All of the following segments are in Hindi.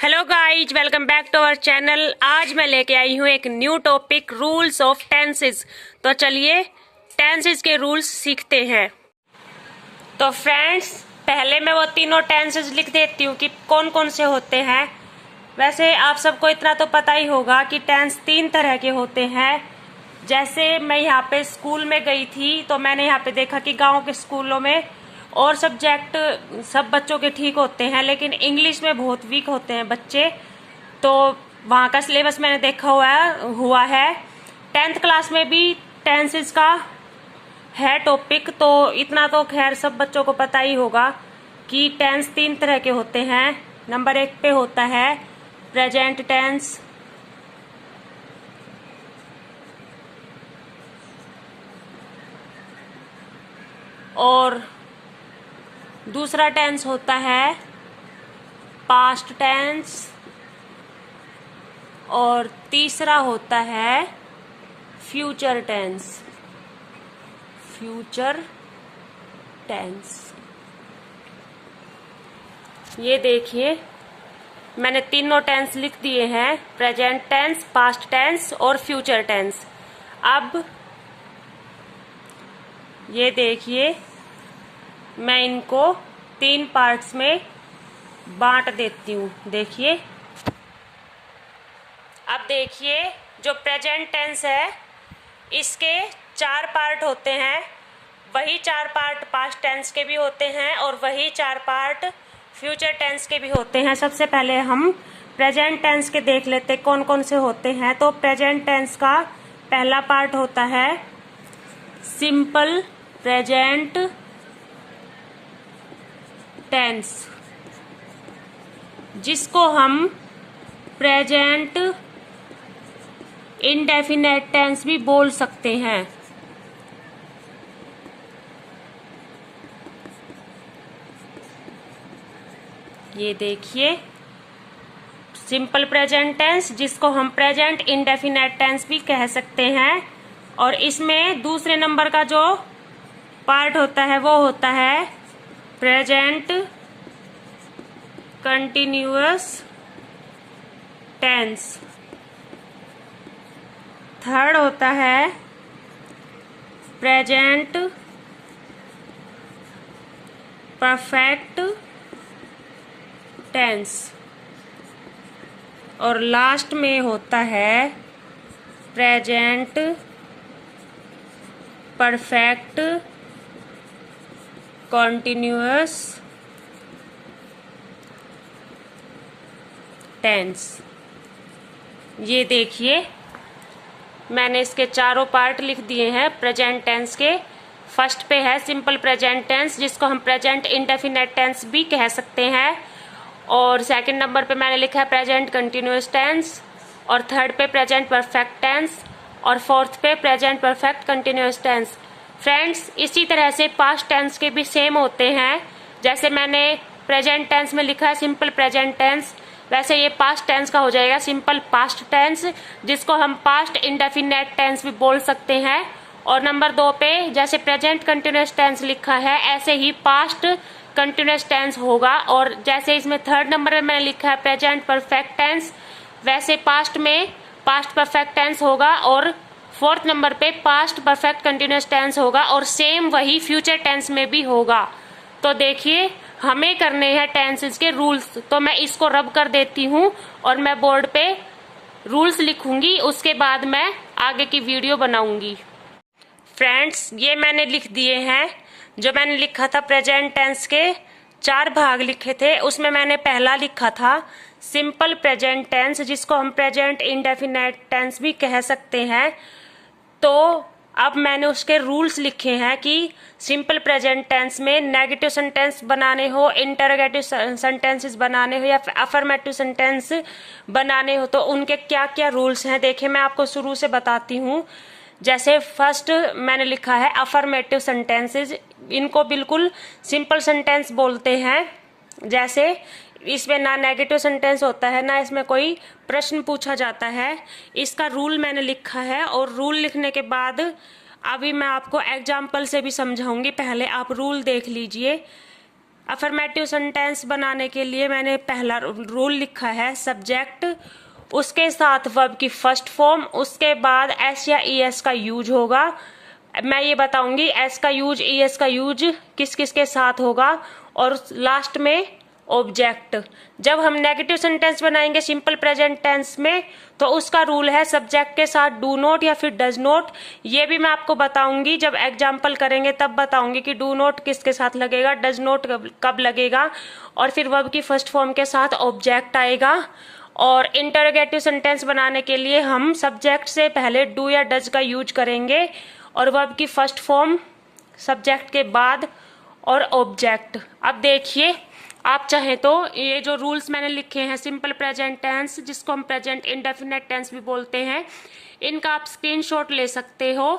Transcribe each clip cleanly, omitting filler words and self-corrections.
Hello guys, welcome back to our channel. आज मैं लेके आई हूँ एक new topic, rules of tenses. तो चलिए टेंसेस के रूल्स सीखते हैं। तो फ्रेंड्स, पहले मैं वो तीनों टेंसेस लिख देती हूँ कि कौन कौन से होते हैं। वैसे आप सबको इतना तो पता ही होगा कि टेंस 3 तरह के होते हैं। जैसे मैं यहाँ पे स्कूल में गई थी तो मैंने यहाँ पे देखा कि गाँव के स्कूलों में और सब्जेक्ट सब बच्चों के ठीक होते हैं, लेकिन इंग्लिश में बहुत वीक होते हैं बच्चे। तो वहाँ का सिलेबस मैंने देखा हुआ है। 10th क्लास में भी टेंसेस का है टॉपिक। तो इतना तो खैर सब बच्चों को पता ही होगा कि टेंस 3 तरह के होते हैं। नंबर 1 पे होता है प्रेजेंट टेंस, और दूसरा टेंस होता है पास्ट टेंस, और तीसरा होता है फ्यूचर टेंस। फ्यूचर टेंस, ये देखिए मैंने तीनों टेंस लिख दिए हैं, प्रेजेंट टेंस, पास्ट टेंस और फ्यूचर टेंस। अब ये देखिए मैं इनको 3 पार्ट्स में बांट देती हूँ। देखिए, अब देखिए जो प्रेजेंट टेंस है इसके 4 पार्ट होते हैं। वही 4 पार्ट पास्ट टेंस के भी होते हैं और वही 4 पार्ट फ्यूचर टेंस के भी होते हैं। सबसे पहले हम प्रेजेंट टेंस के देख लेते कौन कौन से होते हैं। तो प्रेजेंट टेंस का पहला पार्ट होता है सिंपल प्रेजेंट टेंस, जिसको हम प्रेजेंट इंडेफिनेट टेंस भी बोल सकते हैं। ये देखिए सिंपल प्रेजेंट टेंस, जिसको हम प्रेजेंट इंडेफिनेट टेंस भी कह सकते हैं। और इसमें दूसरे नंबर का जो पार्ट होता है वो होता है प्रेजेंट कंटिन्यूअस टेंस। थर्ड होता है प्रेजेंट परफेक्ट टेंस, और लास्ट में होता है प्रेजेंट परफेक्ट कॉन्टिन्यूअस टेंस। ये देखिए मैंने इसके चारों पार्ट लिख दिए हैं प्रेजेंट टेंस के। फर्स्ट पे है सिंपल प्रेजेंट टेंस, जिसको हम प्रेजेंट इंडेफिनेट टेंस भी कह सकते हैं। और सेकंड नंबर पे मैंने लिखा है प्रेजेंट कंटिन्यूअस टेंस, और थर्ड पे प्रेजेंट परफेक्ट टेंस, और फोर्थ पे present perfect continuous tense. Friends, इसी तरह से पास्ट टेंस के भी सेम होते हैं। जैसे मैंने प्रेजेंट टेंस में लिखा है सिंपल प्रेजेंट टेंस, वैसे ये पास्ट टेंस का हो जाएगा सिंपल पास्ट टेंस, जिसको हम पास्ट इंडेफिनेट टेंस भी बोल सकते हैं। और नंबर 2 पे जैसे प्रेजेंट कंटिन्यूअस टेंस लिखा है, ऐसे ही पास्ट कंटिन्यूअस टेंस होगा। और जैसे इसमें थर्ड नंबर में मैंने लिखा है प्रेजेंट परफेक्ट टेंस, वैसे पास्ट में पास्ट परफेक्ट टेंस होगा, और फोर्थ नंबर पे पास्ट परफेक्ट कंटिन्यूअस टेंस होगा, और सेम वही फ्यूचर टेंस में भी होगा। तो देखिए हमें करने हैं टेंसेस के रूल्स। तो मैं इसको रब कर देती हूँ और मैं बोर्ड पे रूल्स लिखूंगी, उसके बाद मैं आगे की वीडियो बनाऊंगी। फ्रेंड्स, ये मैंने लिख दिए हैं। जो मैंने लिखा था प्रेजेंट टेंस के 4 भाग लिखे थे, उसमें मैंने पहला लिखा था सिंपल प्रेजेंट टेंस, जिसको हम प्रेजेंट इंडेफिनेट टेंस भी कह सकते हैं। तो अब मैंने उसके रूल्स लिखे हैं कि सिंपल प्रेजेंट टेंस में नेगेटिव सेंटेंस बनाने हो, इंटरोगेटिव सेंटेंसेस बनाने हो, या अफर्मेटिव सेंटेंस बनाने हो, तो उनके क्या क्या रूल्स हैं। देखिए मैं आपको शुरू से बताती हूँ। जैसे फर्स्ट मैंने लिखा है अफर्मेटिव सेंटेंसेस, इनको बिल्कुल सिंपल सेंटेंस बोलते हैं। जैसे इसमें ना नेगेटिव सेंटेंस होता है, ना इसमें कोई प्रश्न पूछा जाता है। इसका रूल मैंने लिखा है, और रूल लिखने के बाद अभी मैं आपको एग्जाम्पल से भी समझाऊंगी। पहले आप रूल देख लीजिए। अफर्मेटिव सेंटेंस बनाने के लिए मैंने पहला रूल लिखा है सब्जेक्ट, उसके साथ वर्ब की फर्स्ट फॉर्म, उसके बाद एस या ई एस का यूज होगा। मैं ये बताऊंगी एस का यूज ई एस का यूज किस किस के साथ होगा, और लास्ट में ऑब्जेक्ट। जब हम नेगेटिव सेंटेंस बनाएंगे सिंपल प्रेजेंट टेंस में तो उसका रूल है सब्जेक्ट के साथ डू नॉट या फिर डज नॉट। ये भी मैं आपको बताऊंगी, जब एग्जाम्पल करेंगे तब बताऊंगी कि डू नॉट किसके साथ लगेगा, डज नॉट कब लगेगा, और फिर वर्ब की फर्स्ट फॉर्म के साथ ऑब्जेक्ट आएगा। और इंटरोगेटिव सेंटेंस बनाने के लिए हम सब्जेक्ट से पहले डू या डज का यूज करेंगे और वर्ब की फर्स्ट फॉर्म सब्जेक्ट के बाद और ऑब्जेक्ट। अब देखिए, आप चाहें तो ये जो रूल्स मैंने लिखे हैं सिंपल प्रेजेंट टेंस, जिसको हम प्रेजेंट इंडेफिनिट टेंस भी बोलते हैं, इनका आप स्क्रीनशॉट ले सकते हो।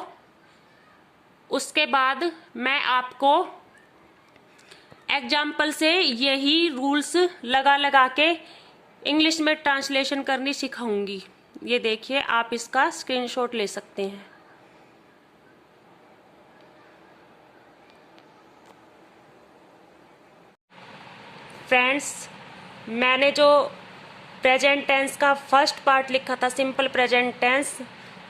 उसके बाद मैं आपको एग्जाम्पल से यही रूल्स लगा लगा के इंग्लिश में ट्रांसलेशन करनी सिखाऊंगी। ये देखिए, आप इसका स्क्रीनशॉट ले सकते हैं। फ्रेंड्स, मैंने जो प्रेजेंट टेंस का फर्स्ट पार्ट लिखा था सिंपल प्रेजेंट टेंस,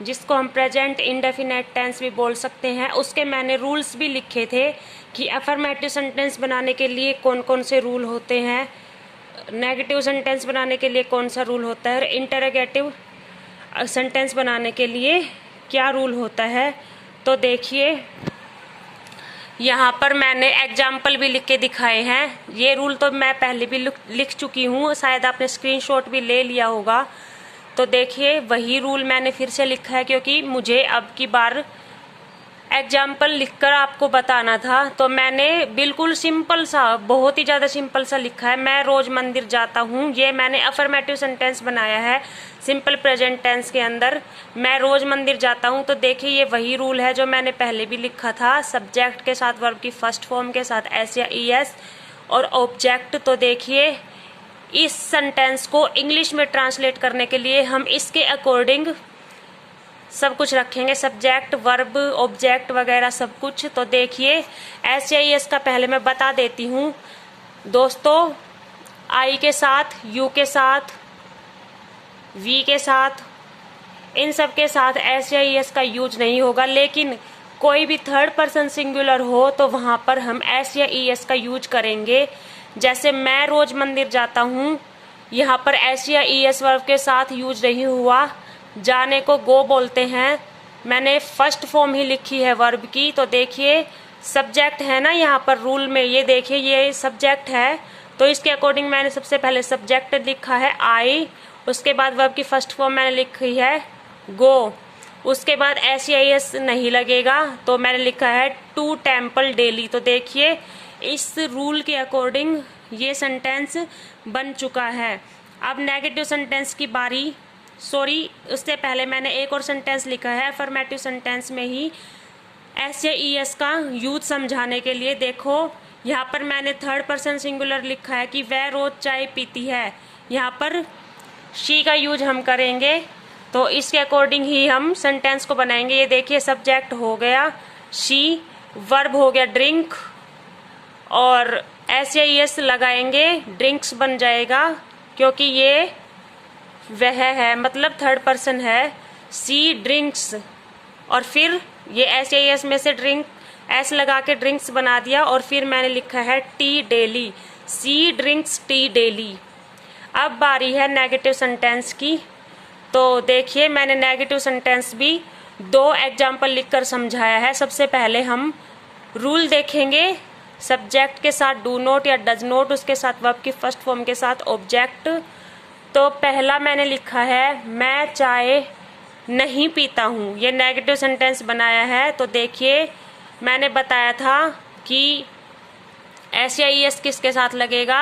जिसको हम प्रेजेंट इंडेफिनिट टेंस भी बोल सकते हैं, उसके मैंने रूल्स भी लिखे थे कि अफर्मेटिव सेंटेंस बनाने के लिए कौन कौन से रूल होते हैं, नेगेटिव सेंटेंस बनाने के लिए कौन सा रूल होता है, इंटरोगेटिव सेंटेंस बनाने के लिए क्या रूल होता है। तो देखिए, यहाँ पर मैंने एग्जाम्पल भी लिख के दिखाए हैं। ये रूल तो मैं पहले भी लिख चुकी हूँ, शायद आपने स्क्रीनशॉट भी ले लिया होगा। तो देखिए, वही रूल मैंने फिर से लिखा है क्योंकि मुझे अब की बार एग्जाम्पल लिखकर आपको बताना था। तो मैंने बिल्कुल सिंपल सा, बहुत ही ज़्यादा सिंपल सा लिखा है, मैं रोज मंदिर जाता हूँ। ये मैंने अफर्मेटिव सेंटेंस बनाया है सिंपल प्रेजेंट टेंस के अंदर, मैं रोज मंदिर जाता हूँ। तो देखिए, ये वही रूल है जो मैंने पहले भी लिखा था, सब्जेक्ट के साथ वर्ब की फर्स्ट फॉर्म के साथ एस या ई एस और ऑब्जेक्ट। तो देखिए, इस सेंटेंस को इंग्लिश में ट्रांसलेट करने के लिए हम इसके अकॉर्डिंग सब कुछ रखेंगे, सब्जेक्ट वर्ब ऑब्जेक्ट वगैरह सब कुछ। तो देखिए, एस या ई एस का पहले मैं बता देती हूँ दोस्तों, आई के साथ, यू के साथ, वी के साथ, इन सब के साथ एस या ई एस का यूज नहीं होगा। लेकिन कोई भी थर्ड पर्सन सिंगुलर हो तो वहां पर हम एस या ई एस का यूज करेंगे। जैसे मैं रोज मंदिर जाता हूँ, यहाँ पर एस या ई एस वर्ब के साथ यूज नहीं हुआ, जाने को गो बोलते हैं, मैंने फर्स्ट फॉर्म ही लिखी है वर्ब की। तो देखिए, सब्जेक्ट है ना यहाँ पर रूल में, ये देखिए ये सब्जेक्ट है, तो इसके अकॉर्डिंग मैंने सबसे पहले सब्जेक्ट लिखा है आई, उसके बाद वर्ब की फर्स्ट फॉर्म मैंने लिखी है गो, उसके बाद एस या एस नहीं लगेगा, तो मैंने लिखा है टू टेम्पल डेली। तो देखिए, इस रूल के अकॉर्डिंग ये सेंटेंस बन चुका है। अब नेगेटिव सेंटेंस की बारी, सॉरी, उससे पहले मैंने एक और सेंटेंस लिखा है अफर्मेटिव सेंटेंस में ही एस या ई एस का यूज समझाने के लिए। देखो, यहाँ पर मैंने थर्ड पर्सन सिंगुलर लिखा है कि वह रोज चाय पीती है, यहाँ पर शी का यूज हम करेंगे, तो इसके अकॉर्डिंग ही हम सेंटेंस को बनाएंगे। ये देखिए, सब्जेक्ट हो गया शी, वर्ब हो गया ड्रिंक, और एस या ई एस लगाएंगे, ड्रिंक्स बन जाएगा क्योंकि ये वह है, मतलब थर्ड पर्सन है, सी ड्रिंक्स, और फिर ये एस या ई एस में से ड्रिंक एस लगा के ड्रिंक्स बना दिया, और फिर मैंने लिखा है टी डेली, सी ड्रिंक्स टी डेली। अब बारी है नेगेटिव सेंटेंस की। तो देखिए, मैंने नेगेटिव सेंटेंस भी दो एग्जाम्पल लिखकर समझाया है। सबसे पहले हम रूल देखेंगे, सब्जेक्ट के साथ डू नॉट या डज नॉट, उसके साथ वर्ब की फर्स्ट फॉर्म के साथ ऑब्जेक्ट। तो पहला मैंने लिखा है मैं चाय नहीं पीता हूँ, ये नेगेटिव सेंटेंस बनाया है। तो देखिए, मैंने बताया था कि एस या ई एस किसके साथ लगेगा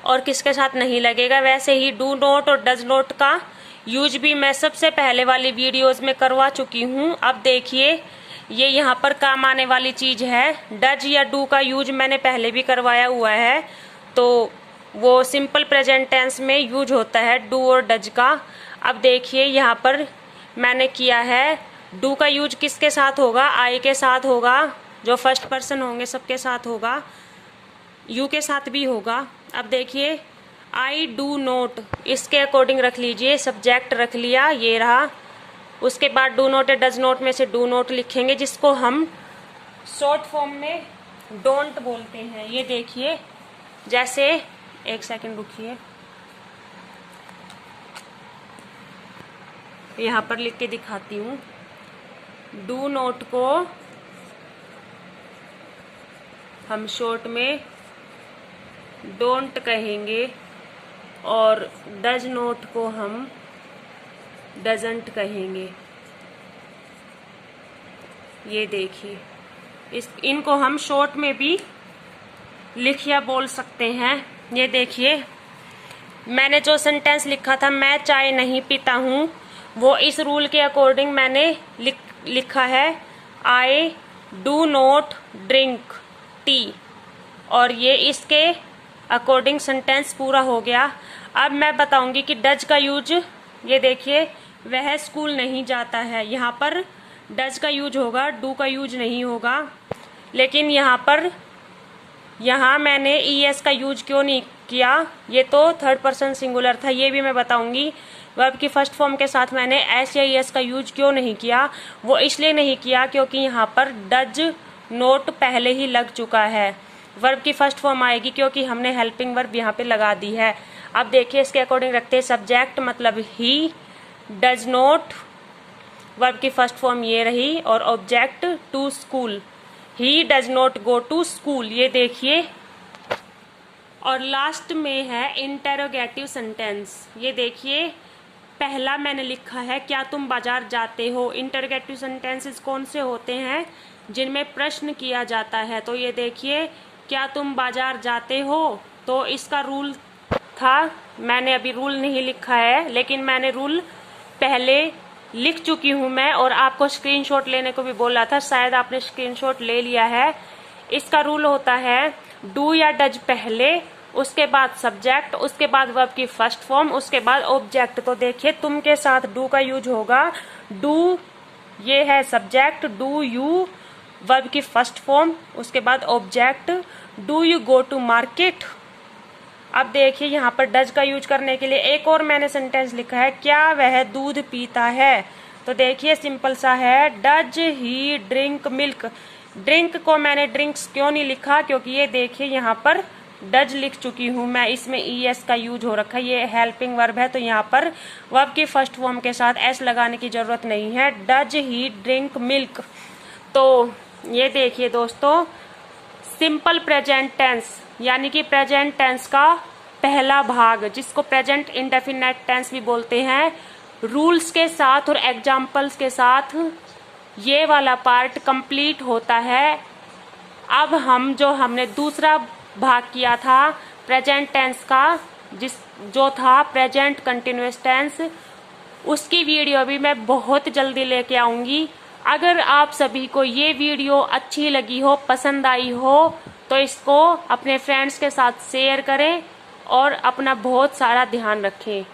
और किसके साथ नहीं लगेगा। वैसे ही डू नॉट और डज नॉट का यूज भी मैं सबसे पहले वाली वीडियोस में करवा चुकी हूँ। अब देखिए, ये यहाँ पर काम आने वाली चीज है, डज या डू का यूज मैंने पहले भी करवाया हुआ है, तो वो सिंपल प्रेजेंट टेंस में यूज होता है डू और डज का। अब देखिए, यहाँ पर मैंने किया है, डू का यूज किसके साथ होगा, आई के साथ होगा, जो फर्स्ट पर्सन होंगे सबके साथ होगा। यू के साथ भी होगा। अब देखिए आई डू नोट, इसके अकॉर्डिंग रख लीजिए, सब्जेक्ट रख लिया, ये रहा। उसके बाद डू नोट या डज नोट में से डू नोट लिखेंगे, जिसको हम शॉर्ट फॉर्म में डोंट बोलते हैं। ये देखिए, जैसे एक सेकंड रुकिए, यहाँ पर लिख के दिखाती हूँ। डू नोट को हम शॉर्ट में डोंट कहेंगे और डज नोट को हम डजंट कहेंगे। ये देखिए, इनको हम शॉर्ट में भी लिख या बोल सकते हैं। ये देखिए, मैंने जो सेंटेंस लिखा था मैं चाय नहीं पीता हूँ, वो इस रूल के अकॉर्डिंग मैंने लिखा है I do not drink tea, और ये इसके अकॉर्डिंग सेंटेंस पूरा हो गया। अब मैं बताऊंगी कि डज का यूज, ये देखिए, वह स्कूल नहीं जाता है, यहाँ पर डज का यूज होगा, डू का यूज नहीं होगा। लेकिन यहाँ मैंने ईएस का यूज क्यों नहीं किया, ये तो थर्ड पर्सन सिंगुलर था, ये भी मैं बताऊंगी। वर्ब की फर्स्ट फॉर्म के साथ मैंने एस या ईएस का यूज क्यों नहीं किया, वो इसलिए नहीं किया क्योंकि यहाँ पर डज नोट पहले ही लग चुका है। वर्ब की फर्स्ट फॉर्म आएगी क्योंकि हमने हेल्पिंग वर्ब यहाँ पे लगा दी है। अब देखिए, इसके अकॉर्डिंग रखते हैं सब्जेक्ट मतलब ही, डज नोट वर्ब की फर्स्ट फॉर्म ये रही, और object to school, he does not go to school. ये देखिए, और लास्ट में है इंटेरोगेटिव सेंटेंस। ये देखिए, पहला मैंने लिखा है क्या तुम बाजार जाते हो। इंटेरोगेटिव सेंटेंसेस कौन से होते हैं, जिनमें प्रश्न किया जाता है। तो ये देखिए, क्या तुम बाजार जाते हो, तो इसका रूल था, मैंने अभी रूल नहीं लिखा है, लेकिन मैंने रूल पहले लिख चुकी हूं मैं, और आपको स्क्रीनशॉट लेने को भी बोला था, शायद आपने स्क्रीनशॉट ले लिया है। इसका रूल होता है डू या डज पहले, उसके बाद सब्जेक्ट, उसके बाद वर्ब की फर्स्ट फॉर्म, उसके बाद ऑब्जेक्ट। तो देखिए, तुम के साथ डू का यूज होगा, डू ये है सब्जेक्ट, डू यू वर्ब की फर्स्ट फॉर्म, उसके बाद object, do you go to market. अब देखिए, यहाँ पर डज का यूज करने के लिए एक और मैंने सेंटेंस लिखा है, क्या वह दूध पीता है। तो देखिए, सिंपल सा है, does he drink milk. Drink को मैंने ड्रिंक्स क्यों नहीं लिखा, क्योंकि ये देखिए यहाँ पर डज लिख चुकी हूँ मैं, इसमें ईएस का यूज हो रखा है, ये हेल्पिंग वर्ब है, तो यहाँ पर वर्ब की फर्स्ट फॉर्म के साथ एस लगाने की जरूरत नहीं है। Does he drink milk. तो ये देखिए दोस्तों, सिंपल प्रेजेंट टेंस यानी कि प्रेजेंट टेंस का पहला भाग, जिसको प्रेजेंट इंडेफिनिट टेंस भी बोलते हैं, रूल्स के साथ और एग्जाम्पल्स के साथ ये वाला पार्ट कंप्लीट होता है। अब हमने दूसरा भाग किया था प्रेजेंट टेंस का, जो था प्रेजेंट कंटिन्यूअस टेंस, उसकी वीडियो भी मैं बहुत जल्दी लेके आऊंगी। अगर आप सभी को ये वीडियो अच्छी लगी हो, पसंद आई हो, तो इसको अपने फ्रेंड्स के साथ शेयर करें और अपना बहुत सारा ध्यान रखें।